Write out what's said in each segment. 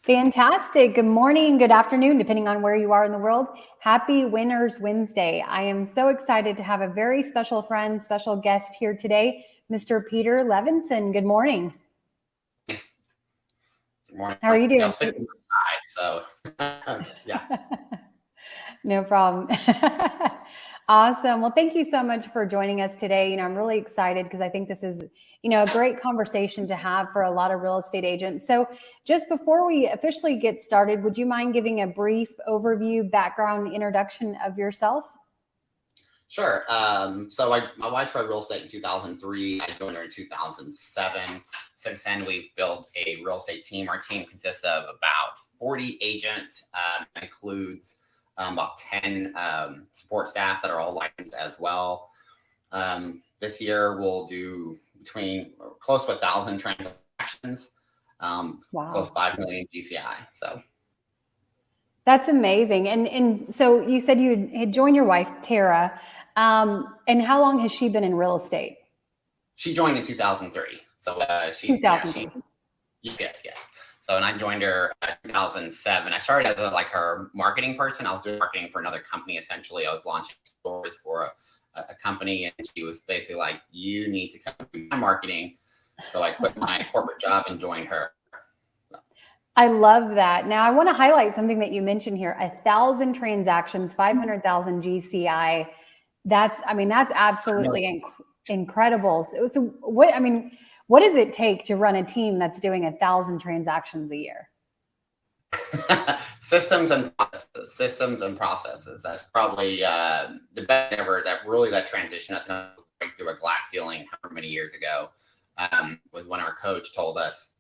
Fantastic. Good morning, good afternoon, depending on where you are in the world. Happy Winners Wednesday. I am so excited to have a very special friend, special guest here today, Mr. Peter Levinson. Good morning. Good morning. How are you doing? So, yeah. No problem. Awesome. Well, thank you so much for joining us today. I'm really excited because I think this is, a great conversation to have for a lot of real estate agents. So just before we officially get started, would you mind giving a brief overview, background, introduction of yourself? Sure. So my wife started real estate in 2003. I joined her in 2007. Since then, we've built a real estate team. Our team consists of about 40 agents, includes about 10 support staff that are all licensed as well. This year, we'll do close to 1,000 transactions, close to 5 million GCI. So that's amazing. And so you said you had joined your wife, Tara. And how long has she been in real estate? She joined in 2003. So 2003. Yes. So when I joined her in 2007, I started as her marketing person. I was doing marketing for another company. Essentially, I was launching stores for a company, and she was basically like, "You need to come do my marketing." So I quit my corporate job and joined her. I love that. Now I want to highlight something that you mentioned here: 1,000 transactions, 500,000 GCI. That's absolutely incredible. So what does it take to run a team that's doing 1,000 transactions a year? Systems and processes. That's probably the best ever. That transition us break through a glass ceiling however many years ago was when our coach told us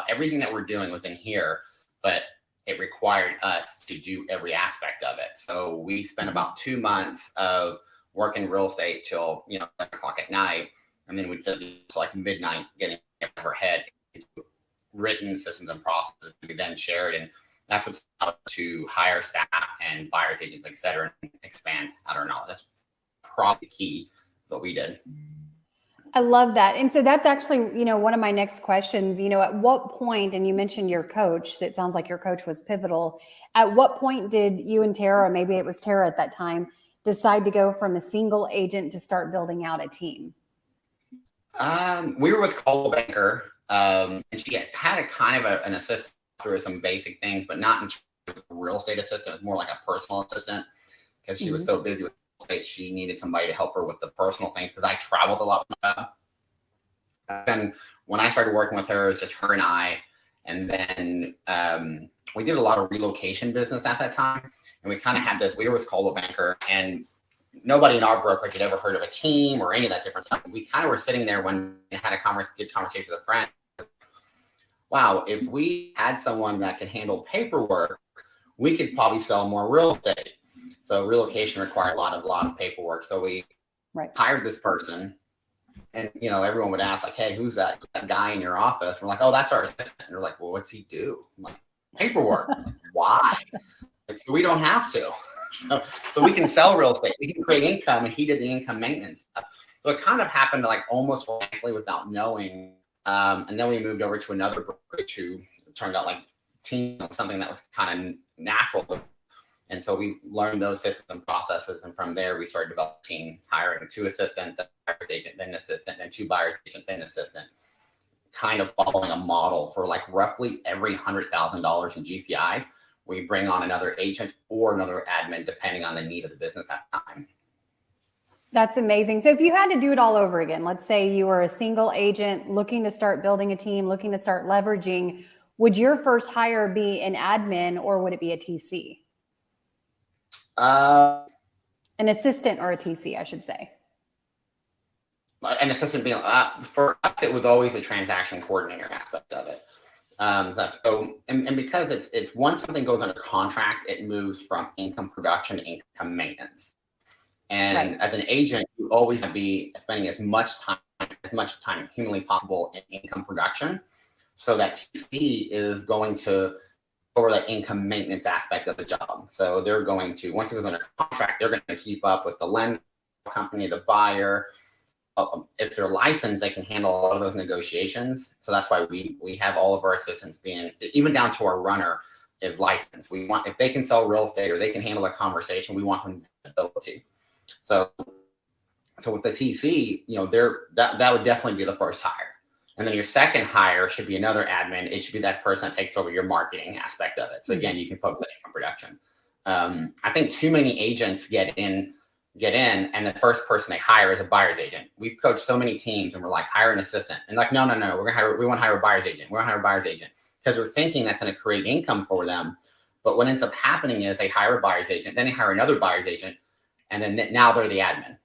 everything that we're doing within here, but it required us to do every aspect of it. So we spent about 2 months of working real estate till 7 o'clock at night, and then we'd sit till midnight getting our head into written systems and processes to be then shared, and that's what's allowed us to hire staff and buyers agents, etc., and expand out our knowledge. That's probably the key what we did. I love that. And so that's actually, one of my next questions, at what point, and you mentioned your coach, it sounds like your coach was pivotal. At what point did you and Tara, maybe it was Tara at that time, decide to go from a single agent to start building out a team? We were with Coldwell Banker, and she had a kind of an assistant through some basic things, but not in terms of a real estate assistant. It was more like a personal assistant because she was so busy with real estate. She needed somebody to help her with the personal things because I traveled a lot with my job. And when I started working with her, it was just her and I. And then we did a lot of relocation business at that time. And we kind of had this, we were with Coldwell Banker, and nobody in our brokerage had ever heard of a team or any of that different stuff. We kind of were sitting there when we had a good conversation with a friend. Wow, if we had someone that could handle paperwork, we could probably sell more real estate. So relocation required a lot of paperwork. So we hired this person, and everyone would ask hey, who's that guy in your office? We're like, oh, that's our assistant. And they're like, well, what's he do? I'm like, paperwork. Like, why? So we don't have to. So we can sell real estate. We can create income, and he did the income maintenance stuff. So it kind of happened almost organically without knowing. And then we moved over to another brokerage who turned out something that was kind of natural. And so we learned those systems and processes. And from there, we started developing, hiring 2 assistants, a buyer's agent, then an assistant, and 2 buyer's agent, then an assistant, kind of following a model for roughly every $100,000 in GCI. We bring on another agent or another admin, depending on the need of the business at the time. That's amazing. So if you had to do it all over again, let's say you were a single agent looking to start building a team, looking to start leveraging, would your first hire be an admin or would it be a TC? An assistant or a TC, I should say. An assistant being, for us, it was always the transaction coordinator aspect of it. And because it's once something goes under contract, it moves from income production to income maintenance. And as an agent, you always have to be spending as much time humanly possible in income production. So that TC is going to over that income maintenance aspect of the job. So they're going to, once it goes under contract, they're going to keep up with the lender company, the buyer, if they're licensed, they can handle a lot of those negotiations. So that's why we have all of our assistants being, even down to our runner is licensed. We want, if they can sell real estate or they can handle a conversation, we want them to. So with the TC, that would definitely be the first hire. And then your second hire should be another admin. It should be that person that takes over your marketing aspect of it. So again, you can focus on income production. I think too many agents get in, and the first person they hire is a buyer's agent. We've coached so many teams, and we're like, hire an assistant, and like, no, we want to hire a buyer's agent. We're gonna hire a buyer's agent because we're thinking that's going to create income for them. But what ends up happening is they hire a buyer's agent, then they hire another buyer's agent, and then now they're the admin.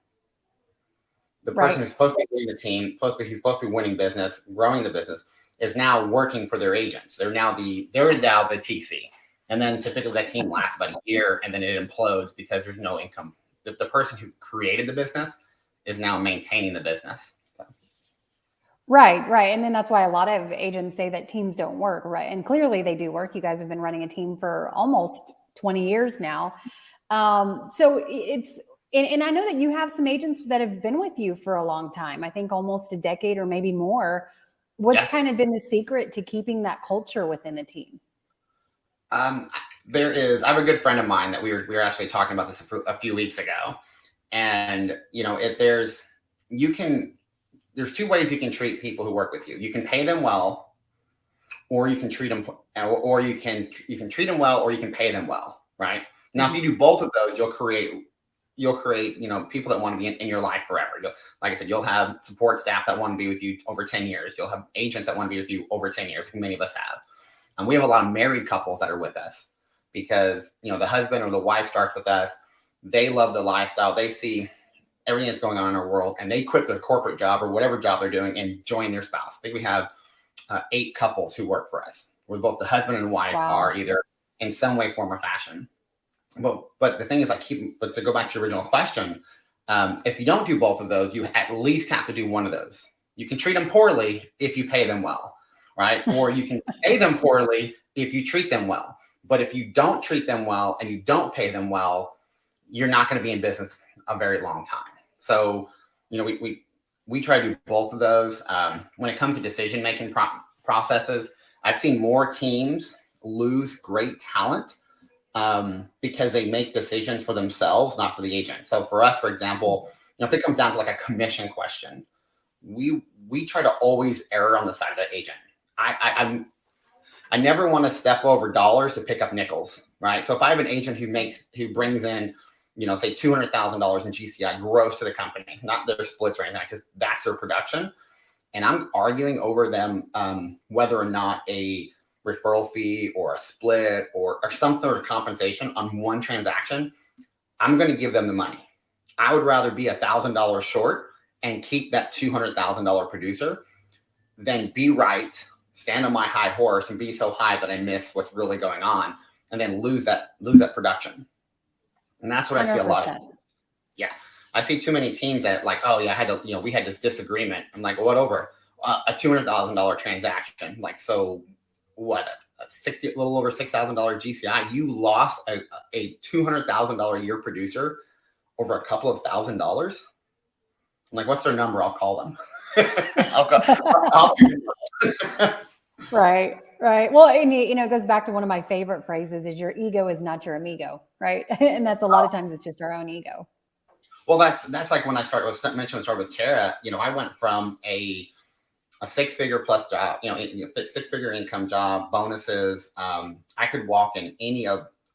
The person who's supposed to be leading the team, who's supposed to be winning business, growing the business, is now working for their agents. They're now the TC. And then typically that team lasts about a year, and then it implodes because there's no income. The person who created the business is now maintaining the business. So. Right. And then that's why a lot of agents say that teams don't work, right? And clearly they do work. You guys have been running a team for almost 20 years now. So it's, and I know that you have some agents that have been with you for a long time. I think almost a decade or maybe more. What's kind of been the secret to keeping that culture within the team? I have a good friend of mine that we were actually talking about this a few weeks ago. And, there's two ways you can treat people who work with you. You can pay them well, or you can treat them, or you can treat them well, or you can pay them well. Right. Now, if you do both of those, you'll create, people that want to be in your life forever. Like I said, you'll have support staff that want to be with you over 10 years. You'll have agents that want to be with you over 10 years, like many of us have. And we have a lot of married couples that are with us because, the husband or the wife starts with us. They love the lifestyle. They see everything that's going on in our world, and they quit their corporate job or whatever job they're doing and join their spouse. I think we have 8 couples who work for us, where both the husband and wife are either in some way, form, or fashion. But the thing is, but to go back to your original question, if you don't do both of those, you at least have to do one of those. You can treat them poorly if you pay them well, right? Or you can pay them poorly if you treat them well. But if you don't treat them well and you don't pay them well, you're not going to be in business a very long time. So, we try to do both of those. When it comes to decision-making processes, I've seen more teams lose great talent because they make decisions for themselves, not for the agent. So for us, for example, if it comes down to like a commission question, we try to always err on the side of the agent. I never want to step over dollars to pick up nickels, right? So if I have an agent who brings in, say $200,000 in GCI gross to the company, not their splits or anything, just that's their production, and I'm arguing over them whether or not a referral fee or a split or some sort of compensation on one transaction, I'm going to give them the money. I would rather be $1,000 short and keep that $200,000 producer than be right, stand on my high horse and be so high that I miss what's really going on and then lose that production. And that's what 100%. I see a lot of. Yeah. I see too many teams that like, oh yeah, we had this disagreement. I'm like, what over? A $200,000 transaction. Like, so what? A little over $6,000 GCI. You lost a $200,000 a year producer over a couple of $1,000. I'm like, what's their number? I'll call them. I'll Right. Well, and it goes back to one of my favorite phrases is your ego is not your amigo, right? And that's a lot of times it's just our own ego. Well, that's like when I started with Tara, I went from a 6-figure plus job, 6-figure income job, bonuses. I could walk in any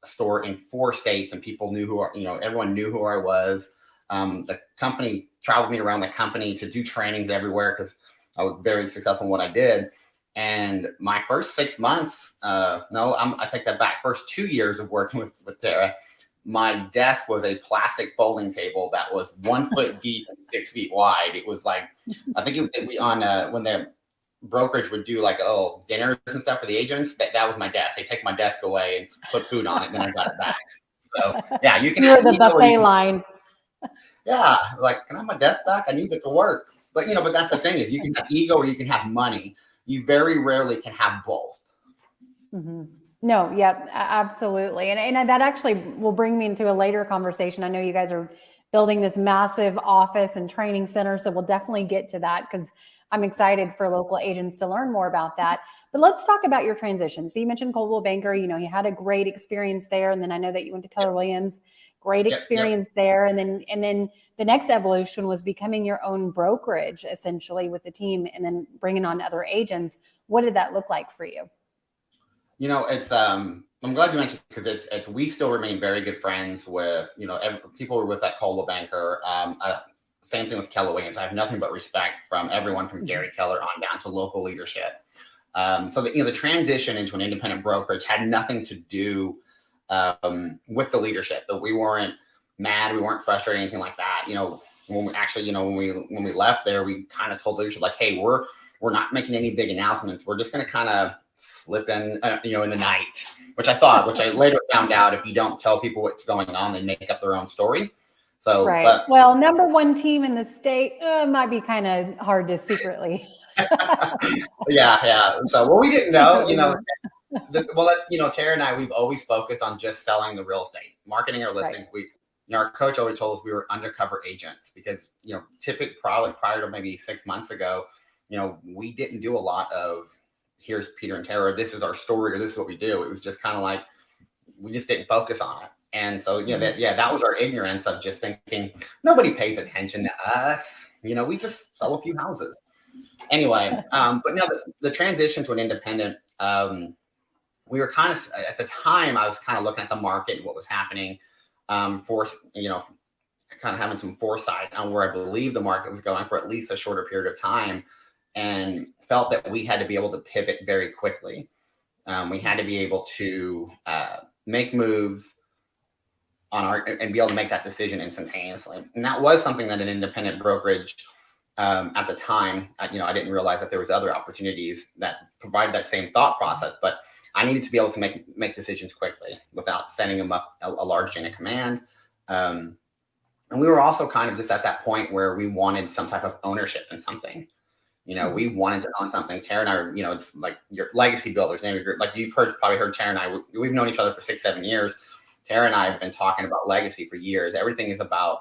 store in 4 states and people knew everyone knew who I was. The company traveled me around the company to do trainings everywhere because I was very successful in what I did. And my first 6 months, I take that back. First 2 years of working with Tara, my desk was a plastic folding table that was 1 foot deep and 6 feet wide. It was like, I think when the brokerage would do like dinners and stuff for the agents, that was my desk. They take my desk away and put food on it, and then I got it back. So yeah, you can. You're the buffet line. Yeah, like, can I have my desk back? I need it to work. But but that's the thing is you can have ego or you can have money. You very rarely can have both. Mm-hmm. No, yep, absolutely. And that actually will bring me into a later conversation. I know you guys are building this massive office and training center. So we'll definitely get to that because I'm excited for local agents to learn more about that. But let's talk about your transition. So you mentioned Coldwell Banker, you had a great experience there. And then I know that you went to Keller Williams, great experience there. And then the next evolution was becoming your own brokerage, essentially, with the team and then bringing on other agents. What did that look like for you? It's I'm glad you mentioned, because it's we still remain very good friends with people who were with that Coldwell Banker. Same thing with Keller Williams. I have nothing but respect from everyone from Gary Keller on down to local leadership. So the transition into an independent brokerage had nothing to do with the leadership. But we weren't mad, we weren't frustrated, anything like that. When we actually, when we left there, we kind of told leadership, like, hey, we're not making any big announcements. We're just going to kind of slip in, in the night, which I later found out, if you don't tell people what's going on, they make up their own story. So, right. But, well, number one team in the state might be kind of hard to secretly. yeah. So, we didn't know, Tara and I, we've always focused on just selling the real estate, marketing our listings. Right. Our coach always told us we were undercover agents because, typically probably prior to maybe 6 months ago, we didn't do a lot of, here's Peter and Tara, this is our story, or this is what we do. It was just kind of like, we just didn't focus on it. And so, that was our ignorance of just thinking nobody pays attention to us. We just sell a few houses. Anyway, but now the transition to an independent, we were kind of, at the time, I was kind of looking at the market and what was happening, kind of having some foresight on where I believe the market was going for at least a shorter period of time, and felt that we had to be able to pivot very quickly. We had to be able to make moves and be able to make that decision instantaneously. And that was something that an independent brokerage at the time, I didn't realize that there was other opportunities that provided that same thought process, but I needed to be able to make decisions quickly without setting them up a large chain of command. And we were also kind of just at that point where we wanted some type of ownership in something. We wanted to own something. Tara and I, it's like your legacy builders, name of your group. Like you've probably heard Tara and I, we've known each other for 6-7 years. Tara and I have been talking about legacy for years. Everything is about,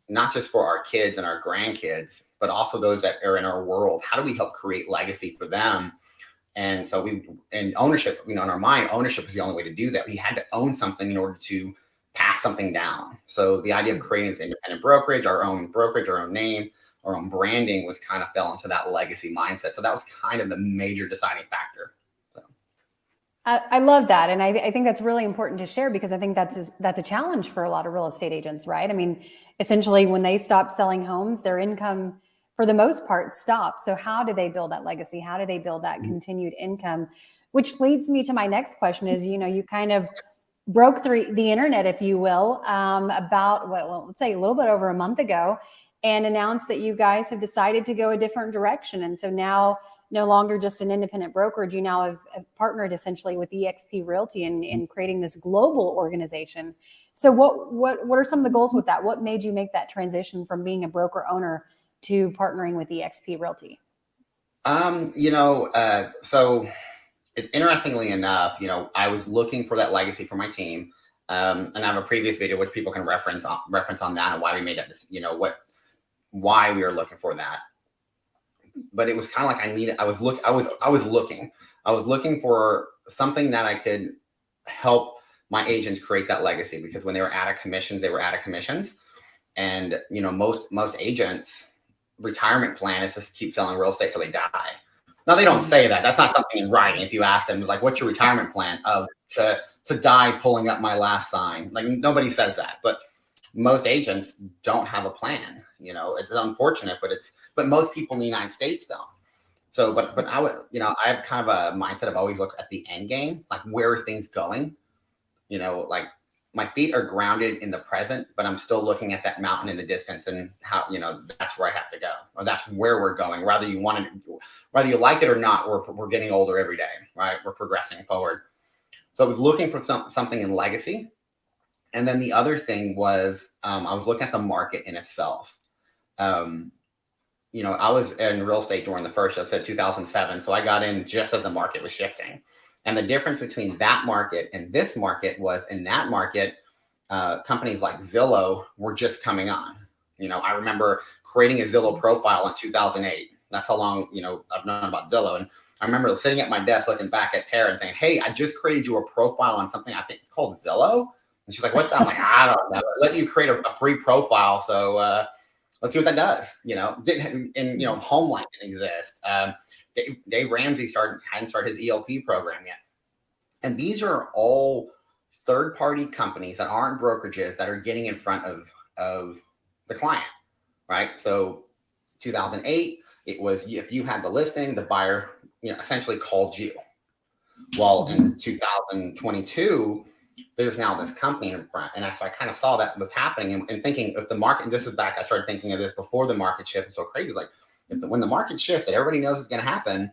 not just for our kids and our grandkids, but also those that are in our world. How do we help create legacy for them? And so ownership, in our mind, ownership is the only way to do that. We had to own something in order to pass something down. So the idea of creating this independent brokerage, our own name, our own branding was kind of fell into that legacy mindset. So that was kind of the major deciding factor. I love that. And I think that's really important to share, because I think that's a challenge for a lot of real estate agents, right? I mean, essentially when they stop selling homes, their income for the most part stops. So how do they build that legacy? How do they build that continued income? Which leads me to my next question is, you kind of broke the internet, if you will, about, let's say a little bit over a month ago, and announced that you guys have decided to go a different direction. And so now, no longer just an independent brokerage, you now have partnered essentially with eXp Realty in creating this global organization. So what are some of the goals with that? What made you make that transition from being a broker owner to partnering with eXp Realty? So interestingly enough, I was looking for that legacy for my team. And I have a previous video which people can reference on that and why we made that, why we were looking for that. But it was kind of like I was looking for something that I could help my agents create that legacy, because when they were out of commissions, they were out of commissions. And, most agents' retirement plan is just keep selling real estate till they die. Now, they don't say that. That's not something in writing. If you ask them, like, what's your retirement plan? Oh, to die pulling up my last sign. Like, nobody says that. But most agents don't have a plan. It's unfortunate, but most people in the United States don't. So, but I would, I have kind of a mindset of always look at the end game, like where are things going? Like my feet are grounded in the present, but I'm still looking at that mountain in the distance and how, that's where I have to go, or that's where we're going. Whether you like it or not, we're getting older every day, right? We're progressing forward. So I was looking for something in legacy. And then the other thing was, I was looking at the market in itself. I was in real estate during the first, I said 2007. So I got in just as the market was shifting. And the difference between that market and this market was, in that market, companies like Zillow were just coming on. I remember creating a Zillow profile in 2008. That's how long, I've known about Zillow. And I remember sitting at my desk looking back at Tara and saying, hey, I just created you a profile on something, I think it's called Zillow. And she's like, what's that? I'm like, I don't know. Let you create a free profile. So let's see what that does. Homeline didn't exist. Dave Ramsey hadn't started his ELP program yet. And these are all third-party companies that aren't brokerages that are getting in front of the client, right? So 2008, it was if you had the listing, the buyer, essentially called you. Well, in 2022, there's now this company in front. And so I kind of saw that was happening and thinking if the market, and this is back, I started thinking of this before the market shift. It's so crazy. Like when the market shifts and everybody knows it's going to happen,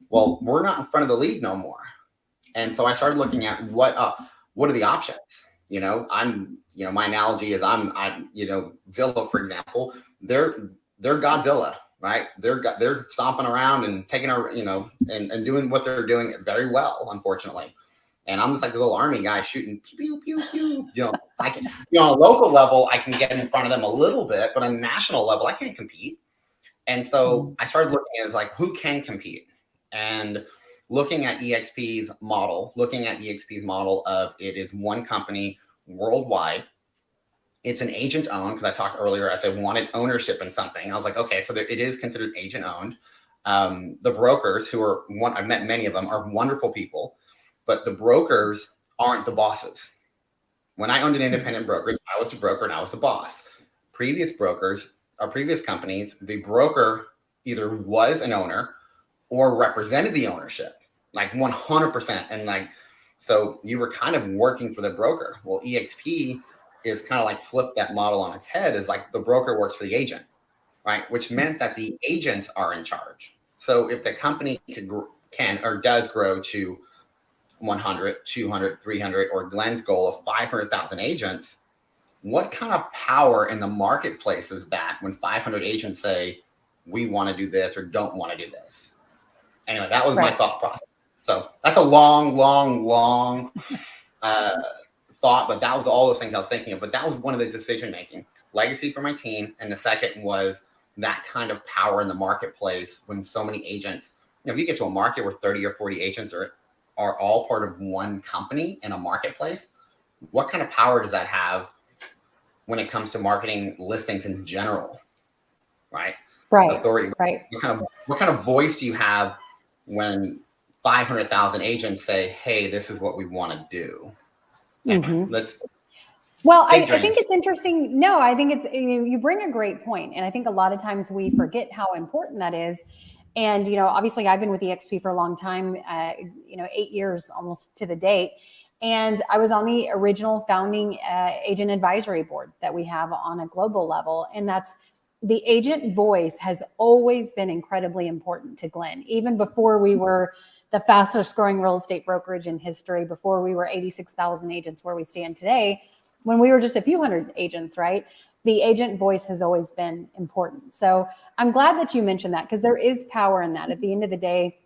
well, we're not in front of the lead no more. And so I started looking at what are the options? My analogy is I'm Zillow, for example, they're Godzilla, right? They're stomping around and taking and doing what they're doing very well, unfortunately. And I'm just like the little army guy shooting pew, pew, pew, pew. I can, on a local level, I can get in front of them a little bit, but on a national level, I can't compete. And so I started looking at like, who can compete? And looking at EXP's model of it is one company worldwide. It's an agent owned, because I talked earlier, I said wanted ownership in something. I was like, okay, so it is considered agent owned. The brokers I've met many of them, are wonderful people, but the brokers aren't the bosses. When I owned an independent brokerage, I was the broker and I was the boss. Previous brokers or previous companies, the broker either was an owner or represented the ownership, like 100%. And so you were kind of working for the broker. Well, EXP is kind of like flip that model on its head, is like the broker works for the agent, right? Which meant that the agents are in charge. So if the company can or does grow to 100, 200, 300, or Glenn's goal of 500,000 agents, what kind of power in the marketplace is that when 500 agents say, we want to do this or don't want to do this? Anyway, that was my thought process. So that's a long thought, but that was all those things I was thinking of. But that was one of the decision-making. Legacy for my team. And the second was that kind of power in the marketplace when so many agents, if you get to a market where 30 or 40 agents are all part of one company in a marketplace, what kind of power does that have when it comes to marketing listings in general? Right. Authority. Right. What kind of voice do you have when 500,000 agents say, hey, this is what we want to do? Well, I think it's interesting. No, I think you bring a great point. And I think a lot of times we forget how important that is. And, obviously I've been with EXP for a long time, 8 years almost to the date. And I was on the original founding agent advisory board that we have on a global level. And the agent voice has always been incredibly important to Glenn, even before we were the fastest growing real estate brokerage in history, before we were 86,000 agents where we stand today, when we were just a few hundred agents, right? The agent voice has always been important. So I'm glad that you mentioned that, because there is power in that. At the end of the day,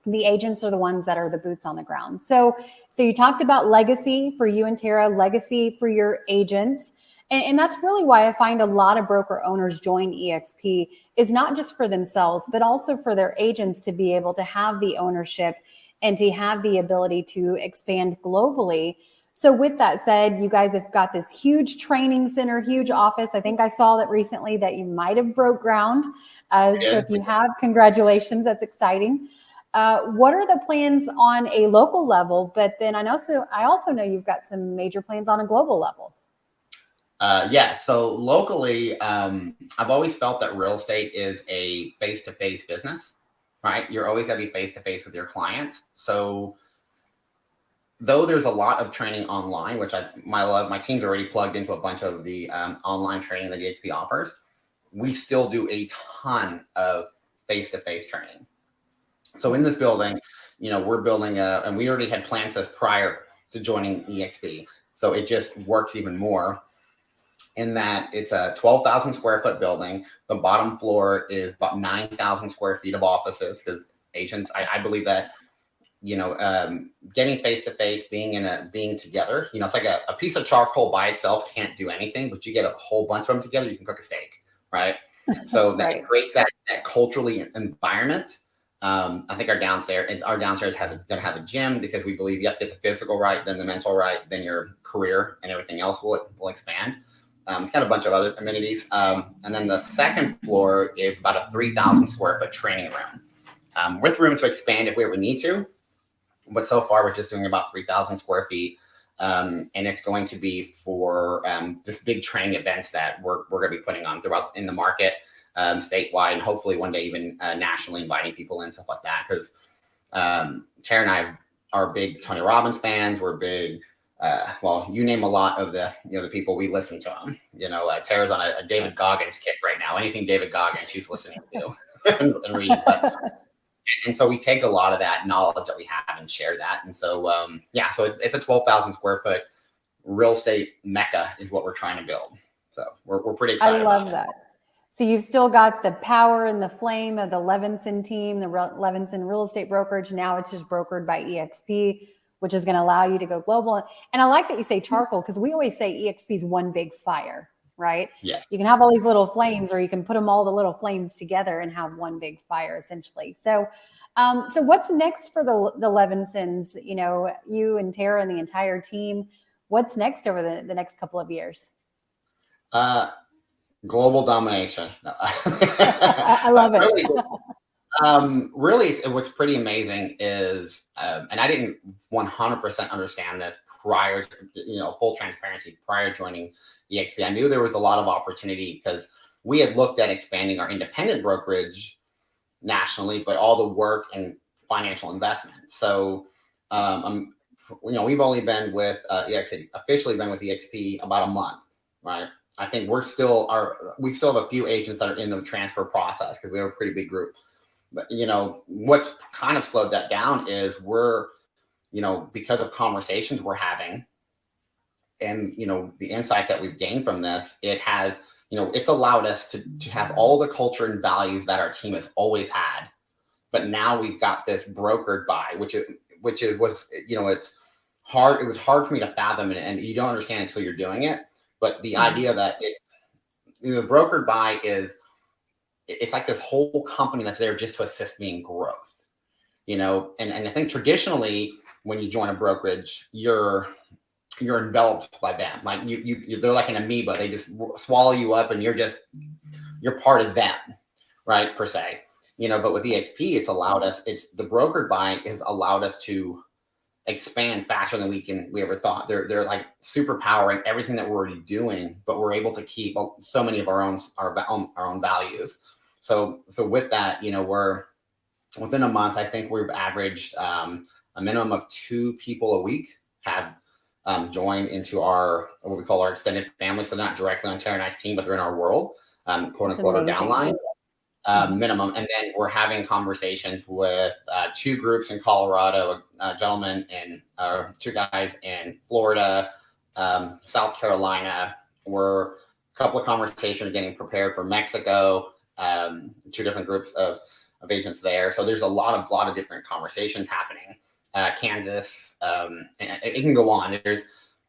the agents are the ones that are the boots on the ground. So you talked about legacy for you and Tara, legacy for your agents. And that's really why I find a lot of broker owners join EXP, is not just for themselves, but also for their agents to be able to have the ownership and to have the ability to expand globally. So with that said, you guys have got this huge training center, huge office. I think I saw that recently that you might have broke ground. So if you have, congratulations, that's exciting. What are the plans on a local level? But then I also know you've got some major plans on a global level. So locally, I've always felt that real estate is a face-to-face business, right? You're always going to be face-to-face with your clients. So though there's a lot of training online, which my team's already plugged into a bunch of the online training that EXP offers, we still do a ton of face-to-face training. So in this building, we're building and we already had plans this prior to joining EXP. So it just works even more in that it's a 12,000 square foot building. The bottom floor is about 9,000 square feet of offices, because agents, I believe that getting face to face, being together. It's like a piece of charcoal by itself can't do anything, but you get a whole bunch of them together, you can cook a steak, right? So that Right. creates that culturally environment. I think our downstairs gonna have a gym, because we believe you have to get the physical right, then the mental right, then your career and everything else will expand. It's got a bunch of other amenities. And then the second floor is about a 3,000 square foot training room, with room to expand if we ever need to. But so far, we're just doing about 3,000 square feet. And it's going to be for just big training events that we're going to be putting on throughout in the market, statewide, and hopefully one day even nationally, inviting people in, stuff like that. Because Tara and I are big Tony Robbins fans. We're big, you name a lot of the people, we listen to them. Tara's on a David Goggins kick right now. Anything David Goggins, she's listening to and reading. And so we take a lot of that knowledge that we have and share that. And so, so it's a 12,000 square foot real estate mecca is what we're trying to build. So we're pretty excited. I love that. So you've still got the power and the flame of the Levinson team, the Levinson real estate brokerage. Now it's just brokered by EXP, which is going to allow you to go global. And I like that you say charcoal, because we always say EXP is one big fire, right? Yes. You can have all these little flames, or you can put all the little flames together and have one big fire, essentially. So, so what's next for the Levinsons? You and Tara and the entire team. What's next over the next couple of years? Global domination. I love it. Really, what's pretty amazing is, and I didn't 100% understand this prior to, full transparency, prior to joining EXP. I knew there was a lot of opportunity, because we had looked at expanding our independent brokerage nationally, but all the work and financial investment. So, we've only been with officially been with EXP about a month, right? I think we still have a few agents that are in the transfer process, because we have a pretty big group. But, what's kind of slowed that down is we're, because of conversations we're having and, the insight that we've gained from this, it has, it's allowed us to have all the culture and values that our team has always had. But now we've got this brokered by, it's hard. It was hard for me to fathom, and you don't understand until you're doing it. But the idea that it's, brokered by it's like this whole company that's there just to assist me in growth, and I think traditionally when you join a brokerage, you're enveloped by them. Like they're like an amoeba. They just swallow you up, and you're part of them, right? Per se, but with EXP, the brokered by has allowed us to expand faster than we ever thought. They're like superpowering everything that we're already doing, but we're able to keep so many of our own values. So with that, we're within a month, I think we've averaged a minimum of 2 people a week have joined into what we call our extended family. So they're not directly on Tara and I's team, but they're in our world, quote unquote, our downline. Minimum. And then we're having conversations with 2 groups in Colorado, a gentleman and 2 guys in Florida, South Carolina. We're a couple of conversations getting prepared for Mexico, 2 different groups of agents there. So there's a lot of different conversations happening. Kansas, and it can go on.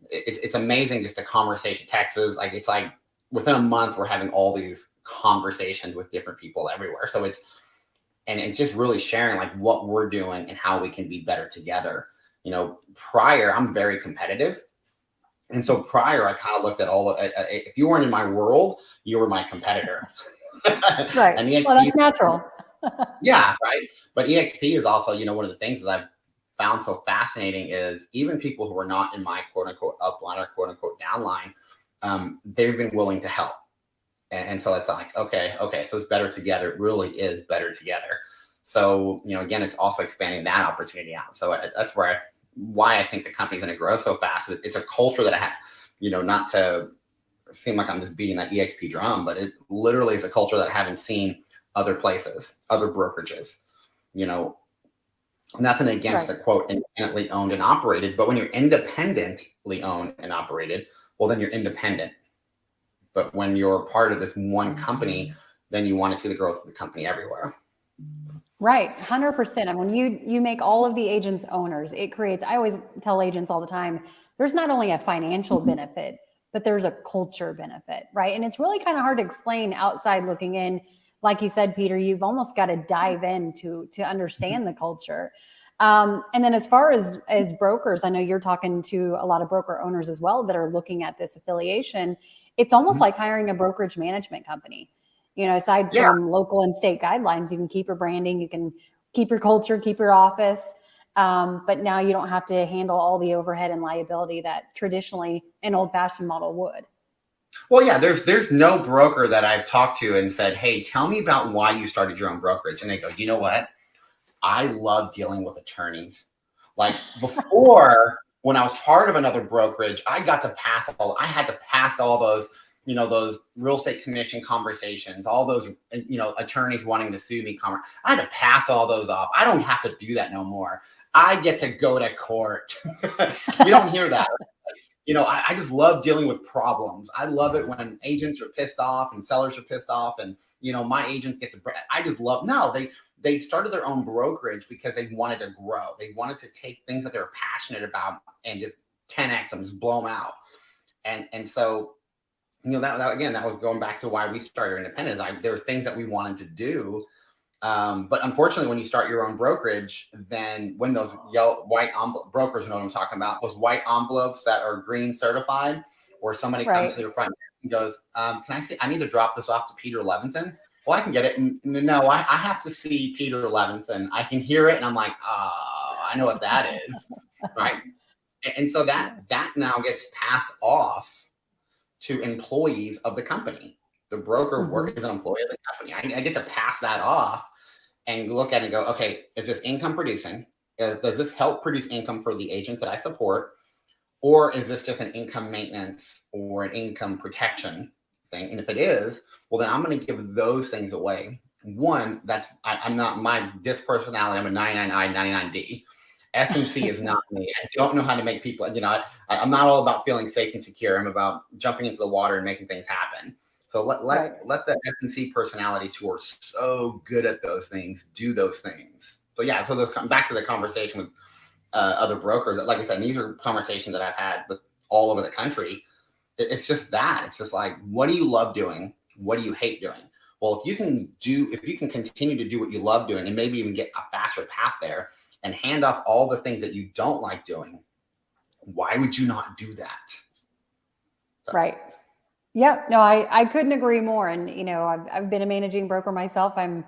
It's amazing, just the conversation. Texas, it's like within a month we're having all these conversations with different people everywhere. So it's just really sharing like what we're doing and how we can be better together. Prior, I'm very competitive. And so prior, I kind of looked at if you weren't in my world, you were my competitor. Right. And EXP, well, that's natural. Yeah, right. But EXP is also, one of the things that I've found so fascinating is even people who are not in my quote unquote upline or quote unquote downline, they've been willing to help. And so it's like, okay, so it's better together. It really is better together. So, again, it's also expanding that opportunity out. So that's why I think the company's going to grow so fast. It's a culture that I have, not to seem like I'm just beating that EXP drum, but it literally is a culture that I haven't seen other places, other brokerages, nothing against the quote independently owned and operated, but when you're independently owned and operated, well, then you're independent. But when you're part of this one company, then you want to see the growth of the company everywhere. Right, 100%. And when you make all of the agents owners, it creates, I always tell agents all the time, there's not only a financial benefit, but there's a culture benefit, right? And it's really kind of hard to explain outside looking in. Like you said, Peter, you've almost got to dive in to understand the culture. And then as far as brokers, I know you're talking to a lot of broker owners as well that are looking at this affiliation. It's almost like hiring a brokerage management company. You know, aside Yeah. from local and state guidelines, you can keep your branding, you can keep your culture, keep your office. But now you don't have to handle all the overhead and liability that traditionally an old-fashioned model would. Well, yeah, there's no broker that I've talked to and said, hey, tell me about why you started your own brokerage. And they go, you know what? I love dealing with attorneys. Like before, when I was part of another brokerage, I had to pass all those, those real estate commission conversations, all those, attorneys wanting to sue me. I had to pass all those off. I don't have to do that no more. I get to go to court. You don't hear that. I just love dealing with problems. I love it when agents are pissed off and sellers are pissed off and, my agents get to, I just love, no, they started their own brokerage because they wanted to grow. They wanted to take things that they were passionate about and just 10X them, just blow them out. And so, that was going back to why we started independence. There were things that we wanted to do. But unfortunately, when you start your own brokerage, then when those white brokers know what I'm talking about, those white envelopes that are green certified, or somebody comes to the front and goes, I need to drop this off to Peter Levinson. Well, I can get it. No, I have to see Peter Levinson. I can hear it. And I'm like, I know what that is. Right. And so that now gets passed off to employees of the company. The broker works as an employee of the company. I get to pass that off and look at it and go, okay, is this income producing? Does this help produce income for the agents that I support? Or is this just an income maintenance or an income protection thing? And if it is, well, then I'm going to give those things away. One, I'm not this personality. I'm a 99I, 99D. S&C is not me. I don't know how to make people, I'm not all about feeling safe and secure. I'm about jumping into the water and making things happen. So let the S&C personalities who are so good at those things do those things. So yeah, so those come back to the conversation with other brokers. Like I said, these are conversations that I've had with all over the country. It's just that. It's just like, what do you love doing? What do you hate doing? Well, if you can continue to do what you love doing and maybe even get a faster path there and hand off all the things that you don't like doing, why would you not do that? So. Right. Yep. No, I couldn't agree more. And, I've been a managing broker myself. I'm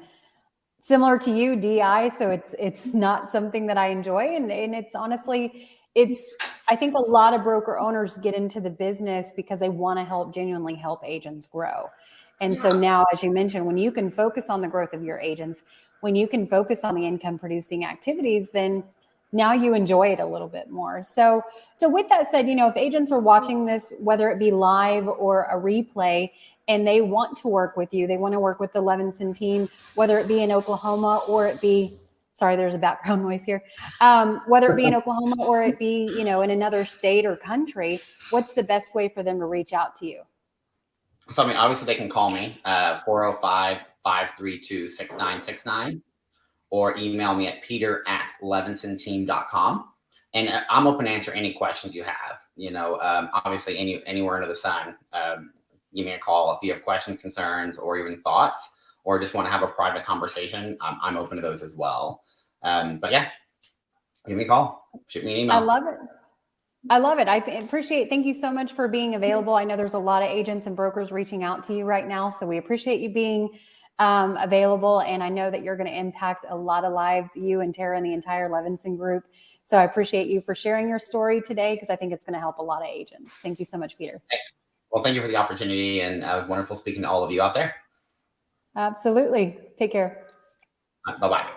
similar to you, DI. So it's not something that I enjoy. And it's honestly, I think a lot of broker owners get into the business because they want to genuinely help agents grow. And so now, as you mentioned, when you can focus on the growth of your agents, when you can focus on the income producing activities, then now you enjoy it a little bit more. So with that said, if agents are watching this, whether it be live or a replay, and they want to work with you, they want to work with the Levinson team, whether it be in Oklahoma or it be, sorry, there's a background noise here, whether it be in Oklahoma or it be, in another state or country, what's the best way for them to reach out to you? So, obviously they can call me, 405-532-6969. Or email me at peter@levinsonteam.com. And I'm open to answer any questions you have. Obviously anywhere under the sun, give me a call if you have questions, concerns, or even thoughts, or just want to have a private conversation. I'm open to those as well. But yeah, give me a call, shoot me an email. I love it. I love it. Thank you so much for being available. I know there's a lot of agents and brokers reaching out to you right now. So we appreciate you being available. And I know that you're going to impact a lot of lives, you and Tara and the entire Levinson group. So I appreciate you for sharing your story today, because I think it's going to help a lot of agents. Thank you so much, Peter. Well, thank you for the opportunity. And it was wonderful speaking to all of you out there. Absolutely. Take care. Bye-bye.